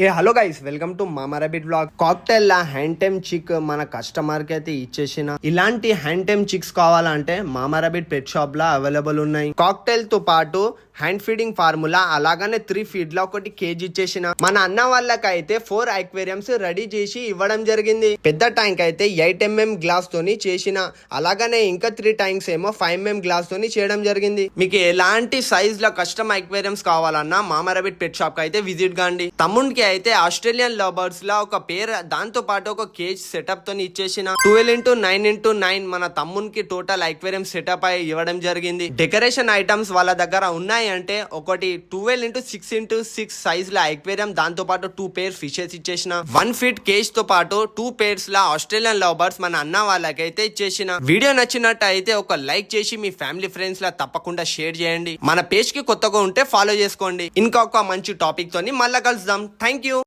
Hello guys, welcome to మామా rabbit vlog. Cocktail లా hand time చిక్ మన customer కి అయితే ఇచ్చేసిన. ఇలాంటి హ్యాండ్ టైమ్ చిక్స్ కావాలంటే మామా రాబిట్ పెట్ షాప్ లా అవైలబుల్ ఉన్నాయి. కాక్టైల్ తో పాటు హ్యాండ్ ఫీడింగ్ ఫార్ములా అలాగనే 3 ఫీడ్ లా ఒకటి కేజీ ఇచ్చేసిన. మన అన్న వాళ్ళకైతే 4 అక్వేరియంస్ రెడీ చేసి ఇవ్వడం జరిగింది. పెద్ద ట్యాంక్ అయితే 8 mm గ్లాస్ తోని చేసిన. అలాగనే ఇంకా 3 ట్యాంక్స్ ఏమో 5 mm గ్లాస్ తోని చేయడం జరిగింది. మీకు ఎలాంటి సైజ్ లో కస్టమ్ అక్వేరియంస్ కావాలన్నా మామా రాబిట్ పెట్ షాప్ కి అయితే విజిట్ కాండి. తమ్ముడికి అయితే ఆస్ట్రేలియన్ లవర్స్ లా ఒక పేరు, దాంతో పాటు ఒక కేజ్ సెటప్ తోని ఇచ్చేసిన. 12x9x9 మన తమ్మునికి టోటల్ అక్వేరియం సెటప్ అయి ఇవ్వడం జరిగింది. డెకరేషన్ ఐటమ్స్ వాళ్ళ దగ్గర ఉన్నాయి అంటే ఒకటి 12x6x6 సైజ్ ల అక్వేరియం, దాంతో పాటు 2 పేర్ ఫిషెస్ ఇచ్చేసిన. 1 ఫీట్ కేజ్ తో పాటు 2 పేర్స్ లా ఆస్ట్రేలియన్ లవ్ బర్డ్స్ మన అన్న వాళ్ళకైతే ఇచ్చేసిన. వీడియో నచ్చినట్టు అయితే ఒక లైక్ చేసి మీ ఫ్యామిలీ ఫ్రెండ్స్ లా తప్పకుండా షేర్ చేయండి. మన పేజ్ కి కొత్తగా ఉంటే ఫాలో చేసుకోండి. ఇంకొక మంచి టాపిక్ తోని మళ్ళా కలుద్దాం. Thank you.